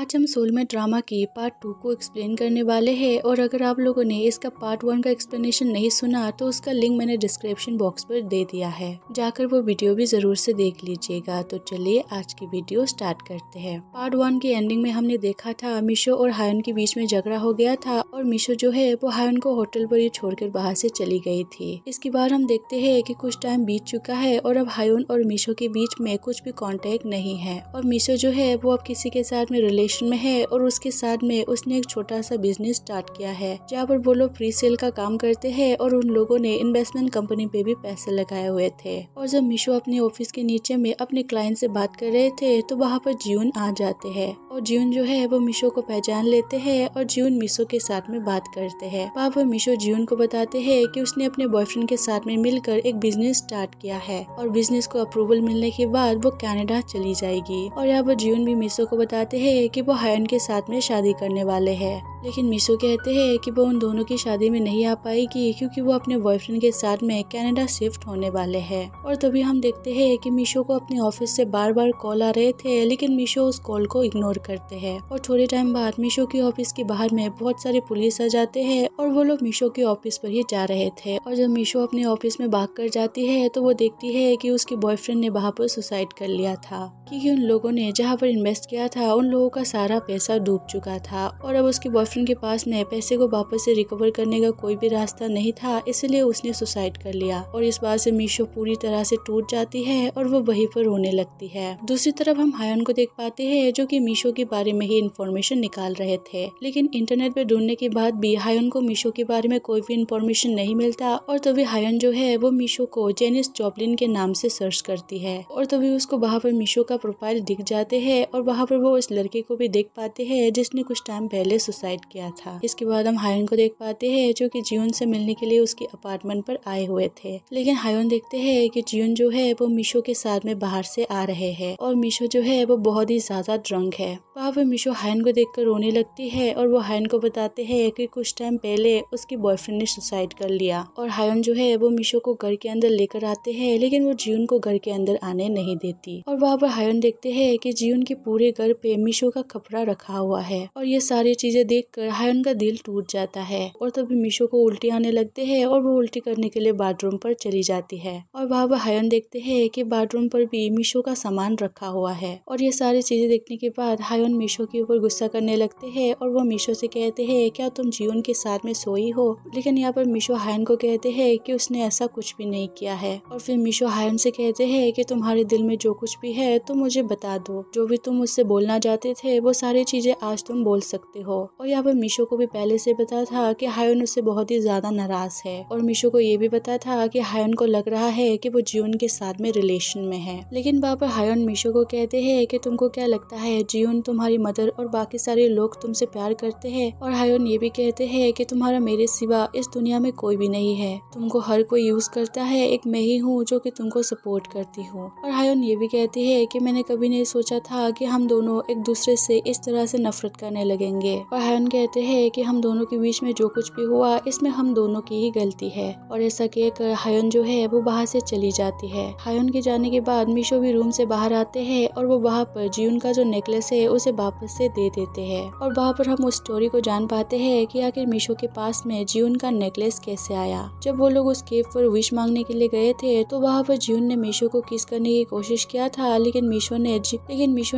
आज हम soulmate drama की पार्ट 2 को एक्सप्लेन करने वाले हैं और अगर आप लोगों ने इसका पार्ट 1 का एक्सप्लेनेशन नहीं सुना तो उसका लिंक मैंने डिस्क्रिप्शन बॉक्स पर दे दिया है, जाकर वो वीडियो भी जरूर से देख लीजिएगा। तो चलिए आज की वीडियो स्टार्ट करते हैं। पार्ट 1 की एंडिंग में हमने देखा था मिशो और हायन के बीच में झगड़ा हो गया था और मिशो जो है वो हायन को होटल पर ही छोड़कर बाहर से चली गई थी। इसके बाद हम देखते हैं कि कुछ टाइम बीत चुका है और अब हायन और मिशो के बीच में कुछ भी कॉन्टेक्ट नहीं है और मिशो जो है वो अब किसी के साथ में रिलेशन में है और उसके साथ में उसने एक छोटा सा बिजनेस स्टार्ट किया है जहाँ पर वो लोग प्री सेल का काम करते हैं और उन लोगों ने इन्वेस्टमेंट कंपनी पे भी पैसे लगाए हुए थे। और जब मिशो अपने ऑफिस के नीचे में अपने क्लाइंट से बात कर रहे थे तो वहाँ पर जियून आ जाते हैं और जियून जो है वो मिशो को पहचान लेते हैं और जियून मिशो के साथ में बात करते हैं। वहाँ पर मिशो जियून को बताते हैं कि उसने अपने बॉयफ्रेंड के साथ में मिलकर एक बिजनेस स्टार्ट किया है और बिजनेस को अप्रूवल मिलने के बाद वो कनाडा चली जाएगी। और यहाँ पर जियून भी मिशो को बताते हैं कि वो हायन के साथ में शादी करने वाले हैं, लेकिन मिशो कहते हैं कि वो उन दोनों की शादी में नहीं आ पाएगी क्योंकि वो अपने बॉयफ्रेंड के साथ में कनाडा शिफ्ट होने वाले हैं। और तभी हम देखते हैं कि मिशो को अपने ऑफिस से बार बार कॉल आ रहे थे लेकिन मिशो उस कॉल को इग्नोर करते हैं। और थोड़े टाइम बाद मिशो के ऑफिस के बाहर में बहुत सारे पुलिस आ जाते हैं और वो लोग मिशो के ऑफिस पर ही जा रहे थे। और जब मिशो अपने ऑफिस में भाग कर जाती है तो वो देखती है कि उसके बॉयफ्रेंड ने वहाँ पर सुसाइड कर लिया था क्योंकि उन लोगों ने जहाँ पर इन्वेस्ट किया था उन लोगों का सारा पैसा डूब चुका था और अब उसके बॉयफ्रेंड के पास में पैसे को वापस से रिकवर करने का कोई भी रास्ता नहीं था, इसलिए उसने सुसाइड कर लिया। और इस बात से मिशो पूरी तरह से टूट जाती है और वो वहीं पर रोने लगती है। दूसरी तरफ हम हायन को देख पाते हैं जो कि मिशो के बारे में ही इंफॉर्मेशन निकाल रहे थे, लेकिन इंटरनेट पे ढूंढने के बाद भी हायन को मिशो के बारे में कोई भी इंफॉर्मेशन नहीं मिलता। और तभी हायन जो है वो मिशो को जेनिस जॉपलिन के नाम से सर्च करती है और तभी उसको वहाँ पर मिशो का प्रोफाइल दिख जाते हैं और वहाँ पर वो उस लड़के को भी देख पाते हैं जिसने कुछ टाइम पहले सुसाइड किया था। इसके बाद हम हायन को देख पाते हैं जो कि जियून से मिलने के लिए उसके अपार्टमेंट पर आए हुए थे, लेकिन हायन देखते हैं कि जियून जो है वो मिशो के साथ में बाहर से आ रहे हैं और मिशो जो है वो बहुत ही ज्यादा ड्रंक है। वहाँ पर मिशो हायन को देखकर रोने लगती है और वो हायन को बताते हैं कि कुछ टाइम पहले उसके बॉयफ्रेंड ने सुसाइड कर लिया। और हायन जो है वो मिशो को घर के अंदर लेकर आते हैं लेकिन वो जियून को घर के अंदर आने नहीं देती। और वहाँ पर हायन देखते हैं कि जियून के पूरे घर पे मिशो का कपड़ा रखा हुआ है और ये सारी चीजें देखकर हायन का दिल टूट जाता है। और तभी मिशो को उल्टी आने लगते हैं और वो उल्टी करने के लिए बाथरूम पर चली जाती है और वहाँ पर हायन देखते हैं कि बाथरूम पर भी मिशो का सामान रखा हुआ है। और ये सारी चीजें देखने के बाद हायन मिशो के ऊपर गुस्सा करने लगते हैं और वो मिशो से कहते हैं क्या तुम जियून के साथ में सोई हो, लेकिन यहाँ पर मिशो हायन को कहते हैं कि उसने ऐसा कुछ भी नहीं किया है। और फिर मिशो हायन से कहते हैं कि तुम्हारे दिल में जो कुछ भी है तो मुझे बता दो, जो भी तुम मुझसे बोलना चाहते थे वो सारी चीजें आज तुम बोल सकते हो। और यहाँ पर मिशो को भी पहले से पता था कि हायन उससे बहुत ही ज्यादा नाराज है और मिशो को ये भी पता था कि हायन को लग रहा है कि वो जियून के साथ में रिलेशन में है। लेकिन वहाँ पर हायन मिशो को कहते हैं कि तुमको क्या लगता है जियून, तुम्हारी मदर और बाकी सारे लोग तुमसे प्यार करते हैं। और हायन ये भी कहते हैं कि तुम्हारा मेरे सिवा इस दुनिया में कोई भी नहीं है, तुमको हर कोई यूज करता है, एक मैं ही हूँ जो कि तुमको सपोर्ट करती हूँ। और हायन ये भी कहती है कि मैंने कभी नहीं सोचा था कि हम दोनों एक दूसरे से इस तरह से नफरत करने लगेंगे। और हायन कहते हैं कि हम दोनों के बीच में जो कुछ भी हुआ इसमें हम दोनों की ही गलती है। और ऐसा कहकर हायन जो है वो बाहर से चली जाती है। हायन के जाने के बाद मिशो भी रूम से बाहर आते हैं और वो वहाँ पर जियून का जो नेकलेस है उसे वापस से दे देते हैं। और वहाँ पर हम उस स्टोरी को जान पाते हैं कि आखिर मिशो के पास में जियून का नेकलेस कैसे आया। जब वो लोग उस केव पर विश मांगने के लिए गए थे तो वहाँ पर जियून ने मिशो को किस करने की कोशिश किया था, लेकिन मिशो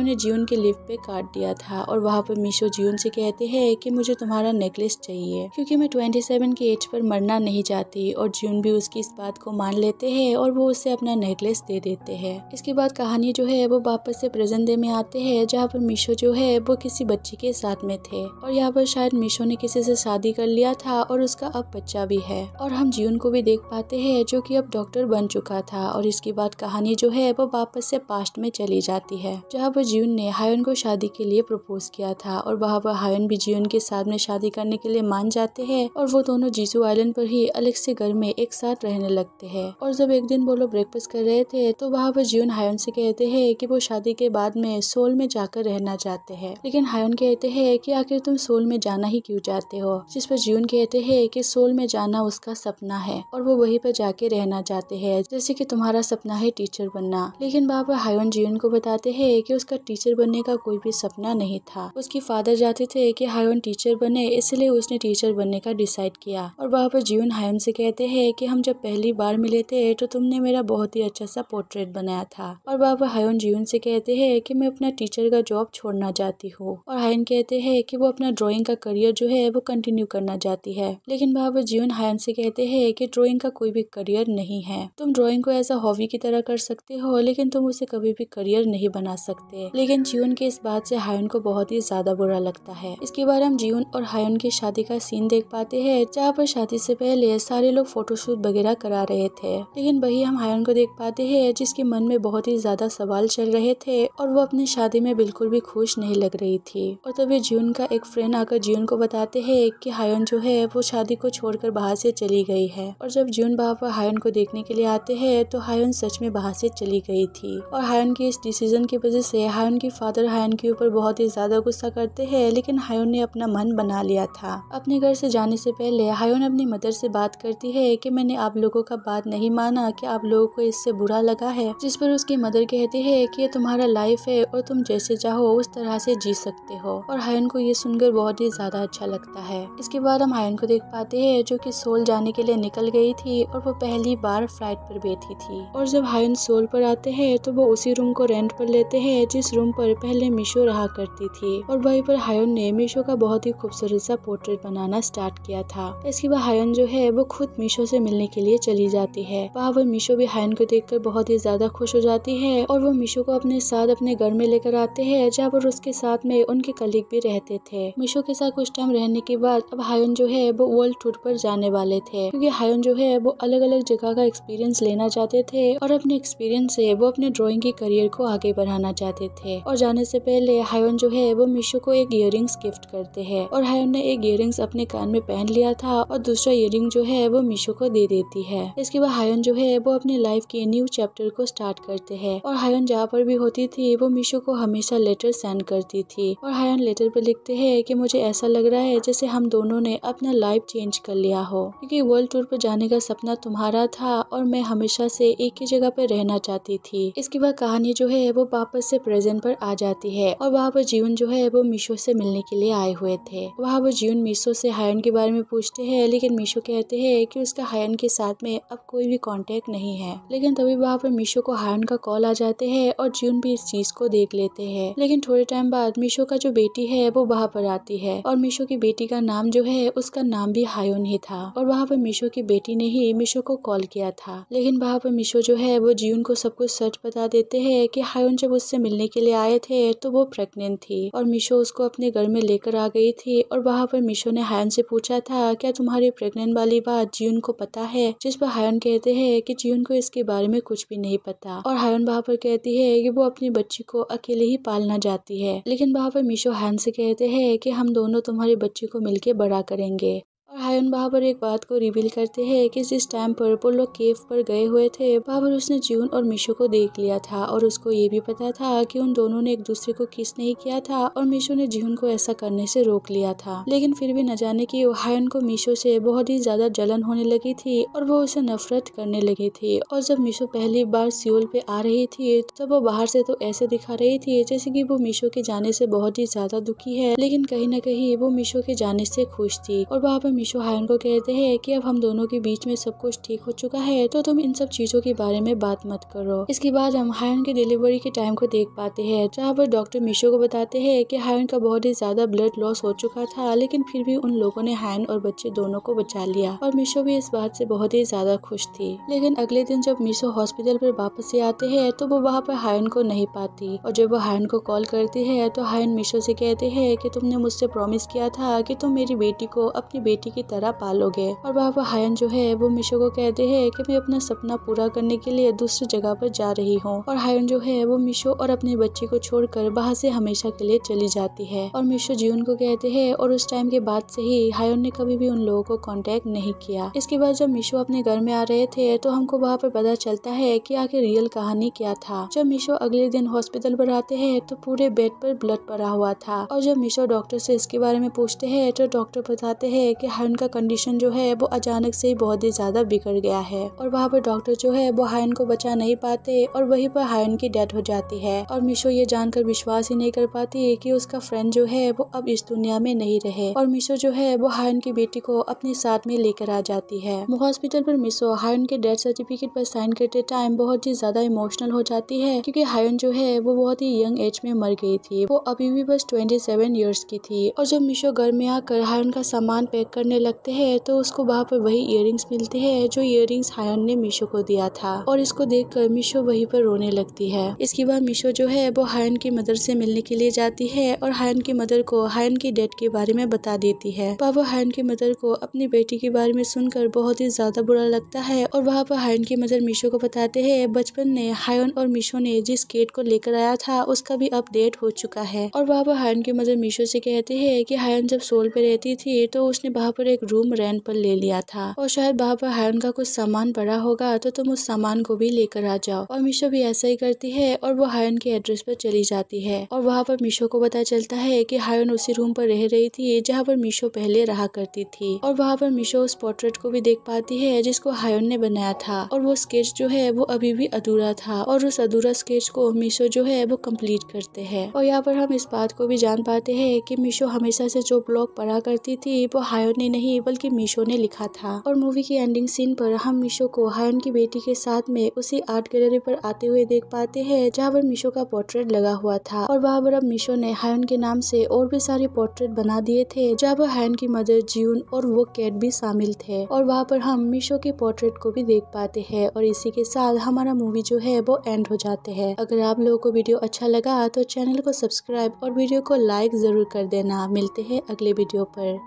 ने जियून के लिप पे काट दिया था। और वहाँ पर मिशो जियून से कहते हैं कि मुझे तुम्हारा नेकलेस चाहिए क्योंकि मैं 27 की एज पर मरना नहीं चाहती। और जियून भी उसकी इस बात को मान लेते हैं और वो उसे अपना नेकलेस दे देते हैं। इसके बाद कहानी जो है वो वापस से प्रेजेंट डे में आते हैं जहाँ पर मिशो जो है वो किसी बच्चे के साथ में थे और यहाँ पर शायद मिशो ने किसी से शादी कर लिया था और उसका अब बच्चा भी है। और हम जियून को भी देख पाते हैं जो कि अब डॉक्टर बन चुका था। और इसके बाद कहानी जो है वो वापस से पास्ट में चली जाती है जहाँ पर जियून ने हायन को शादी के लिए प्रपोज किया था और वहाँ पर हायन भी जियून के साथ में शादी करने के लिए मान जाते हैं और वो दोनों जीजू आइलैंड पर ही अलग से घर में एक साथ रहने लगते हैं। और जब एक दिन वो लोग ब्रेकफास्ट कर रहे थे तो वहाँ पर जियोन हायोन से कहते हैं कि वो शादी के बाद में सोल में जाकर रहना चाहते हैं, लेकिन हायोन कहते हैं कि आखिर तुम सोल में जाना ही क्यों चाहते हो, जिस पर जियोन कहते हैं कि सोल में जाना उसका सपना है और वो वहीं पर जाके रहना चाहते हैं, जैसे कि तुम्हारा सपना है टीचर बनना। लेकिन वहाँ पर हायोन जियोन को बताते हैं कि उसका टीचर बनने का कोई भी सपना नहीं था। उसके फादर चाहते थे कि हायोन टीचर बने, इसलिए उसने टीचर बनने का डिसाइड किया। और वहाँ पर जियोन हायोन से कहते हैं कि हम जब पहली बार मिले थे तो तुमने मेरा बहुत ही अच्छा सा पोर्ट्रेट बनाया था। और वहाँ पर हायोन जियोन से कहते हैं कि मैं अपना टीचर का जॉब छोड़ना चाहती हूँ। और हायोन कहते हैं कि वो अपना ड्राइंग का करियर जो है वो कंटिन्यू करना चाहती है। लेकिन वहाँ पर जियोन हायोन से कहते हैं कि ड्राइंग का कोई भी करियर नहीं है, तुम ड्राइंग को ऐसा हॉबी की तरह कर सकते हो, लेकिन तुम उसे कभी भी करियर नहीं बना सकते। लेकिन जियोन के इस बात से हायोन को बहुत ही ज्यादा बुरा लगता है। इसके बाद हम जियोन और हायोन की शादी का सीन देख पाते हैं, जहाँ पर शादी से पहले सारे लोग फोटोशूट वगैरह करा रहे थे। लेकिन वही हम हायोन को देख पाते हैं जिसके मन में बहुत ही ज्यादा सवाल चल रहे थे और वो अपनी शादी में बिल्कुल भी खुश नहीं लग रही थी। और तभी जियोन का एक फ्रेंड आकर जियोन को बताते हैं कि हायोन जो है वो शादी को छोड़कर बाहर से चली गई है। और जब जियोन वहाँ पर हायोन को देखने के लिए आते हैं तो हायोन सच में बाहर से चली गई थी। और हायोन के इस डिसीजन की वजह से हायोन के फादर हायोन के ऊपर बहुत ही ज्यादा गुस्सा करते हैं, लेकिन हायोन ने अपना मन बना लिया था। अपने घर से जाने से पहले हायोन अपनी मदर से बात करती है कि मैंने आप लोगों का बात नहीं माना, कि आप लोगों को इससे बुरा लगा है, जिस पर उसकी मदर कहती है कि ये तुम्हारा लाइफ है और तुम जैसे चाहो उस तरह से जी सकते हो। और हायोन को ये सुनकर बहुत ही ज्यादा अच्छा लगता है। इसके बाद हम हायोन को देख पाते हैं जो कि सोल जाने के लिए निकल गई थी और वो पहली बार फ्लाइट पर बैठी थी। और जब हायोन सोल पर आते हैं तो वो उसी रूम को रेंट पर लेते हैं जिस रूम पर पहले मिशो रहा करती थी। और वहीं पर हायोन ने मिशो का बहुत ही खूबसूरत सा पोर्ट्रेट बनाना स्टार्ट किया था। इसके बाद हायोन जो है वो खुद मिशो से मिलने के लिए चली जाती है। वहाँ पर मिशो भी हायोन को देखकर बहुत ही ज्यादा खुश हो जाती है और वो मिशो को अपने साथ अपने घर में लेकर आते हैं, जहाँ पर उसके साथ में उनके कलीग भी रहते थे। मिशो के साथ कुछ टाइम रहने के बाद अब हायोन जो है वो वर्ल्ड टूर पर जाने वाले थे, क्योंकि हायोन जो है वो अलग अलग जगह का एक्सपीरियंस लेना चाहते थे और अपने एक्सपीरियंस से वो अपने ड्राइंग के करियर को आगे बढ़ाना चाहते थे। और जाने से पहले हायोन जो है वो मिशो को एक इयररिंग्स गिफ्ट करते हैं और हायोन ने एक इयररिंग्स अपने कान में पहन लिया था और दूसरा इयररिंग जो है वो मिशो को दे देती है। इसके बाद हायोन जो है वो अपनी लाइफ के न्यू चैप्टर को स्टार्ट करते हैं और हायोन जहाँ पर भी होती थी वो मिशो को हमेशा लेटर सेंड करती थी। और हायोन लेटर पर लिखते हैं कि मुझे ऐसा लग रहा है जैसे हम दोनों ने अपना लाइफ चेंज कर लिया हो, क्योंकि वर्ल्ड टूर पर जाने का सपना तुम्हारा था और मैं हमेशा से एक ही जगह पर रहना चाहती थी। इसके बाद कहानी जो है वो वापस से प्रेजेंट पर आ जाती है और वहाँ पर जियोन जो है वो मिशो से मिलने के लिए आए हुए थे। वहाँ पर जियोन मिशो से हायोन के बारे में पूछते हैं, लेकिन मिशो कहते हैं कि उसका हायोन के साथ में अब कोई भी कांटेक्ट नहीं है। लेकिन तभी वहाँ पर मिशो को हायोन का कॉल आ जाते हैं और जियोन भी इस चीज को देख लेते हैं। लेकिन थोड़े टाइम बाद मिशो का जो बेटी है वो वहाँ पर आती है और मिशो की बेटी का नाम जो है उसका नाम भी हायोन ही था। और वहाँ पर मिशो की बेटी ने ही मिशो को कॉल किया था। लेकिन वहाँ पर मिशो जो है वो जियोन को सब कुछ सच बता देते हैं कि हायोन जब उससे मिलने के लिए आए थे तो वो प्रेग्नेंट थी और मिशो उसको अपने घर में लेकर आ गई थी। और वहाँ पर मिशो ने हायोन से पूछा था, क्या तुम्हारी प्रेग्नेंट वाली बात जियोन को पता है, जिस पर हायोन कहते हैं कि जियोन को इसके बारे में कुछ भी नहीं पता। और हायोन वहाँ पर कहती है कि वो अपनी बच्ची को अकेले ही पालना चाहती है। लेकिन वहाँ पर मिशो हायोन से कहते हैं कि हम दोनों तुम्हारी बच्ची को मिलके बड़ा करेंगे। और हायोन वहाँ पर एक बात को रिवील करते हैं कि जिस टाइम पर वो लोग केव पर गए हुए थे वहाँ पर उसने जियोन और मिशो को देख लिया था और उसको ये भी पता था कि उन दोनों ने एक दूसरे को किस नहीं किया था और मिशो ने जियोन को ऐसा करने से रोक लिया था। लेकिन फिर भी न जाने की हायोन को मिशो से बहुत ही ज्यादा जलन होने लगी थी और वो उसे नफरत करने लगी थी। और जब मिशो पहली बार सियोल पे आ रही थी तब वो बाहर से तो ऐसे दिखा रही थी जैसे कि वो मिशो के जाने से बहुत ही ज्यादा दुखी है, लेकिन कहीं न कहीं वो मिशो के जाने से खुश थी। और वहाँ पर मिशो हायोन को कहते हैं कि अब हम दोनों के बीच में सब कुछ ठीक हो चुका है तो तुम इन सब चीजों के बारे में बात मत करो। इसके बाद हम हायोन की डिलीवरी के टाइम को देख पाते हैं, जहाँ पर डॉक्टर मिशो को बताते हैं कि हायोन का बहुत ही ज्यादा ब्लड लॉस हो चुका था, लेकिन फिर भी उन लोगों ने हायोन और बच्चे दोनों को बचा लिया और मिशो भी इस बात से बहुत ही ज्यादा खुश थी। लेकिन अगले दिन जब मिशो हॉस्पिटल पर वापस से आते हैं तो वो वहाँ पर हायोन को नहीं पाती और जब वो हायोन को कॉल करती है तो हायोन मिशो से कहते हैं कि तुमने मुझसे प्रॉमिस किया था कि तुम मेरी बेटी को अपनी बेटी की तरह पालोगे। और वहाँ पर हायन जो है वो मिशो को कहते हैं कि मैं अपना सपना पूरा करने के लिए दूसरी जगह पर जा रही हूँ। और हायन जो है वो मिशो और अपने बच्चे को छोड़कर वहाँ से हमेशा के लिए चली जाती है। और मिशो जियोन को कहते हैं और उस टाइम के बाद से ही हायन ने कभी भी उन लोगों को कांटेक्ट नहीं किया। इसके बाद जब मिशो अपने घर में आ रहे थे तो हमको वहाँ पर पता चलता है कि आखिर रियल कहानी क्या था। जब मिशो अगले दिन हॉस्पिटल पर आते हैं तो पूरे बेड पर ब्लड पड़ा हुआ था। और जब मिशो डॉक्टर से इसके बारे में पूछते हैं तो डॉक्टर बताते हैं कि हायन का कंडीशन जो है वो अचानक से ही बहुत ही ज्यादा बिगड़ गया है। और वहाँ पर डॉक्टर जो है वो हायन को बचा नहीं पाते और वहीं पर हायन की डेथ हो जाती है। और मिशो ये जानकर विश्वास ही नहीं कर पाती कि उसका फ्रेंड जो है वो अब इस दुनिया में नहीं रहे। और मिशो जो है वो हायन की बेटी को अपने साथ में लेकर आ जाती है। हॉस्पिटल पर मिशो हायन के डेथ सर्टिफिकेट पर साइन करते टाइम बहुत ही ज्यादा इमोशनल हो जाती है, क्योंकि हायन जो है वो बहुत ही यंग एज में मर गई थी। वो अभी भी बस 27 इयर्स की थी। और जब मिशो घर में आकर हायन का सामान पैक करने लगते हैं तो उसको वहाँ पर वही इयररिंग्स मिलते हैं जो इयररिंग्स हायन ने मिशो को दिया था। और इसको देखकर मिशो वहीं पर रोने लगती है। इसके बाद मिशो जो है वो हायन की मदर से मिलने के लिए जाती है और हायन की मदर को हायन की डेथ के बारे में बता देती है। पापा हायन की मदर को अपनी बेटी के बारे में सुनकर बहुत ही ज्यादा बुरा लगता है। और वहाँ पर हायन की मदर मिशो को बताते हैं बचपन में हायन और मिशो ने जिस केट को लेकर आया था उसका भी अपडेट हो चुका है। और वहाँ पर हायन की मदर मिशो से कहते हैं कि हायन जब सोल पे रहती थी तो उसने वहाँ पर एक रूम रेंट पर ले लिया था और शायद वहाँ पर हायन का कुछ सामान पड़ा होगा तो तुम उस सामान को भी लेकर आ जाओ। और मिशो भी ऐसा ही करती है और वो हायन के एड्रेस पर चली जाती है। और वहाँ पर मिशो को पता चलता है कि हायन उसी रूम पर रह रही थी जहाँ पर मिशो पहले रहा करती थी। और वहाँ पर मिशो उस पोर्ट्रेट को भी देख पाती है जिसको हायन ने बनाया था। और वो स्केच जो है वो अभी भी अधूरा था और उस अधूरा स्केच को मिशो जो है वो कंप्लीट करते हैं। और यहाँ पर हम इस बात को भी जान पाते हैं कि मिशो हमेशा से जो ब्लॉग पढ़ा करती थी वो हायन ने नहीं बल्कि मिशो ने लिखा था। और मूवी की एंडिंग सीन पर हम मिशो को हायन की बेटी के साथ में उसी आर्ट गैलरी पर आते हुए देख पाते हैं जहाँ पर मिशो का पोर्ट्रेट लगा हुआ था। और वहाँ पर अब मिशो ने हायन के नाम से और भी सारे पोर्ट्रेट बना दिए थे जहाँ पर हायन की मदर जियोन और वो कैट भी शामिल थे। और वहाँ पर हम मिशो के पोर्ट्रेट को भी देख पाते हैं। और इसी के साथ हमारा मूवी जो है वो एंड हो जाते हैं। अगर आप लोगों को वीडियो अच्छा लगा तो चैनल को सब्सक्राइब और वीडियो को लाइक जरूर कर देना। मिलते हैं अगले वीडियो पर।